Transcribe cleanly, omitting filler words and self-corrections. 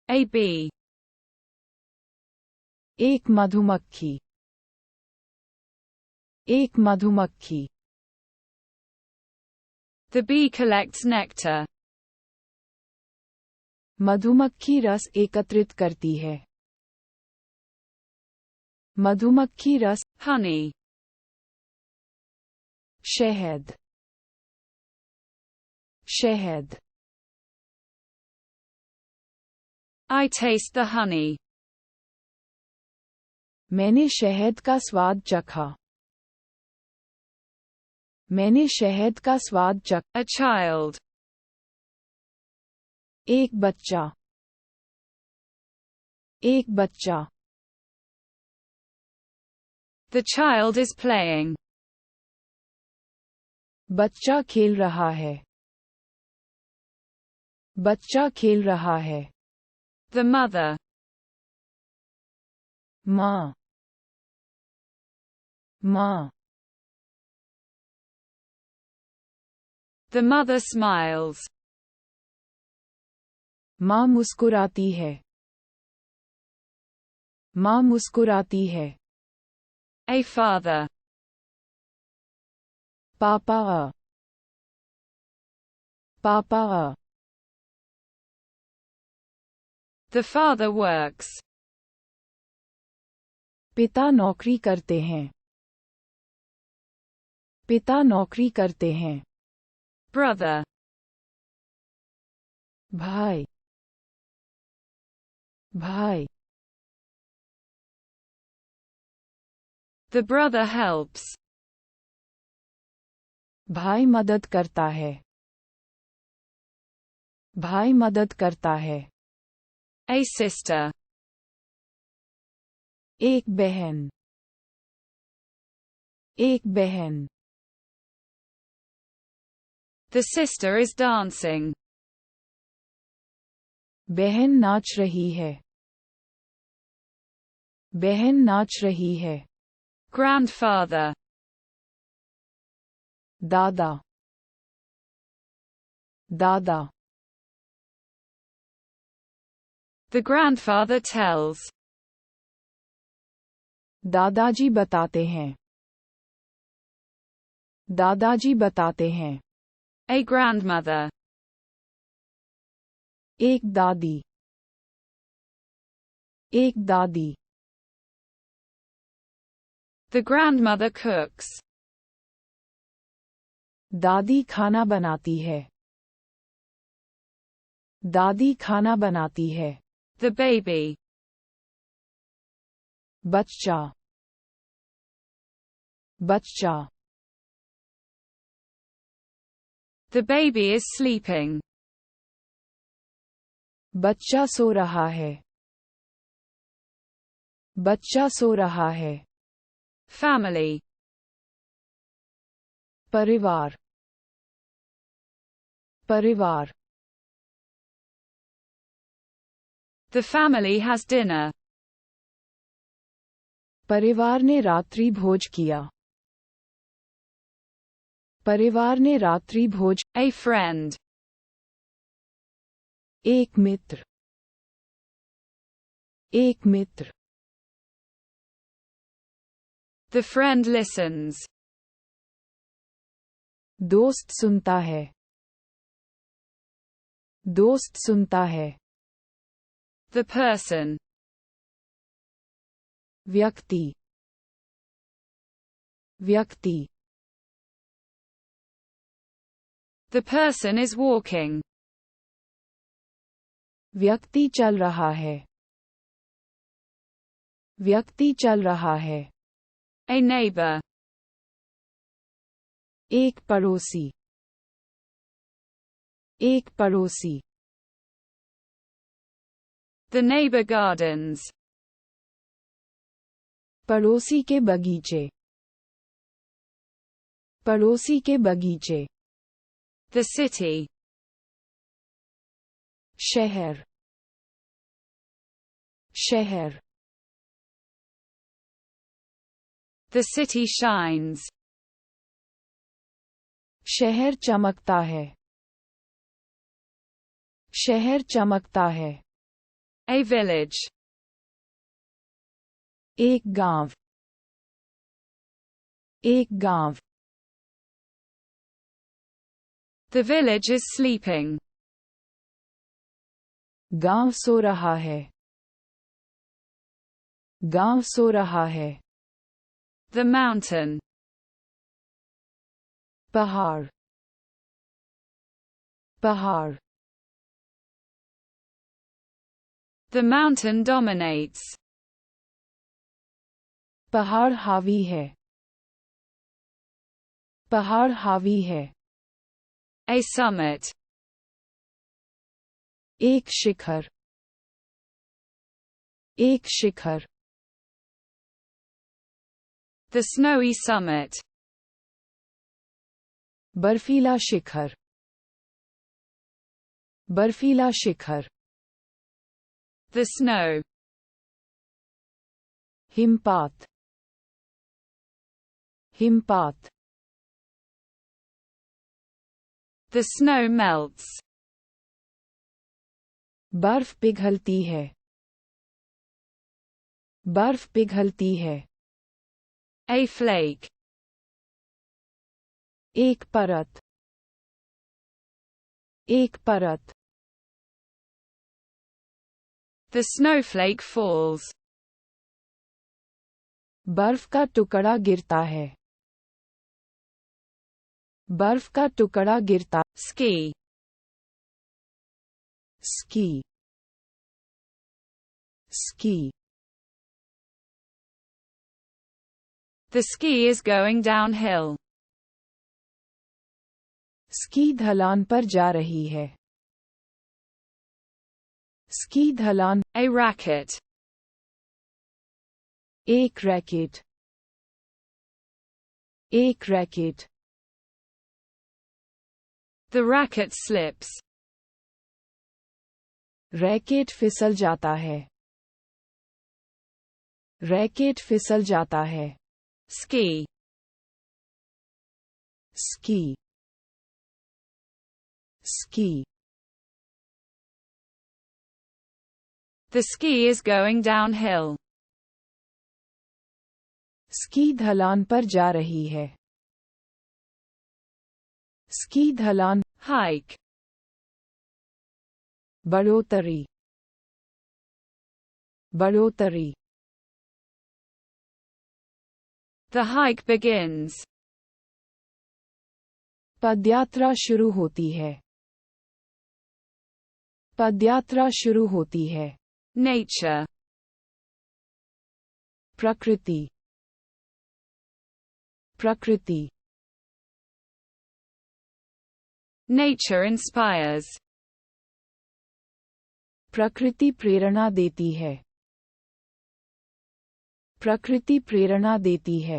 A bee. एक मधुमक्खी. एक मधुमक्खी. The bee collects nectar. मधुमक्खी रस एकत्रित करती है. मधुमक्खी रस. Honey. शहद. शहद. I taste the honey. मैंने शहद का स्वाद चखा. मैंने शहद का स्वाद चखा. A child. एक बच्चा. एक बच्चा. The child is playing. बच्चा खेल रहा है. बच्चा खेल रहा है. The mother. माँ. माँ. The mother smiles. माँ मुस्कुराती है. माँ मुस्कुराती है. A father. पापा. पापा. The father works. पिता नौकरी करते हैं. पिता नौकरी करते हैं. Brother. भाई. भाई. The brother helps. भाई मदद करता है. भाई मदद करता है. A sister. एक बहन. एक बहन. The sister is dancing. बहन नाच रही है. बहन नाच रही है. Grandfather. दादा. दादा. The grandfather tells. दादाजी बताते हैं. दादाजी बताते हैं. A grandmother. एक दादी. एक दादी. The grandmother cooks. दादी खाना बनाती है. दादी खाना बनाती है. The baby. बच्चा. बच्चा. The baby is sleeping. बच्चा सो रहा है. बच्चा सो रहा है. Family. परिवार. परिवार. The family has dinner. परिवार ने रात्रि भोज किया. परिवार ने रात्रि भोज. A friend. एक मित्र. एक मित्र. The friend listens. दोस्त सुनता है. दोस्त सुनता है. The person. व्यक्ति. व्यक्ति. The person is walking. व्यक्ति चल रहा है. व्यक्ति चल रहा है. A neighbor. एक पड़ोसी. एक पड़ोसी. The neighbor gardens. पड़ोसी के बगीचे. पड़ोसी के बगीचे. The city. शहर. शहर. The city shines. शहर चमकता है. शहर चमकता है. A village. एक गांव, एक गांव. The village is sleeping. गांव सो रहा है, गांव सो रहा है. The mountain. पहाड़, पहाड़. The mountain dominates. पहाड़ हावी है, पहाड़ हावी है. A summit. एक शिखर, एक शिखर. The snowy summit. बर्फीला शिखर, बर्फीला शिखर. The snow. हिमपात, हिमपात. The snow melts. बर्फ पिघलती है, बर्फ पिघलती है. A flake. एक परत, एक परत. The snowflake falls. बर्फ का टुकड़ा गिरता है, बर्फ का टुकड़ा गिरता. Ski. Ski, ski. The ski is going downhill. Ski ढलान पर जा रही है, स्की ढलान. A racket. एक रैकेट, एक racket. The racket slips. Racket फिसल जाता है, रैकेट फिसल जाता है. Ski. Ski, ski. The ski is going downhill. Ski ढलान पर जा रही है, स्की ढलान. Hike. बढ़ोतरी, बढ़ोतरी. The hike begins. पदयात्रा शुरू होती है, पदयात्रा शुरू होती है. Nature. प्रकृति, प्रकृति. Nature inspires. प्रकृति प्रेरणा देती है, प्रकृति प्रेरणा देती है.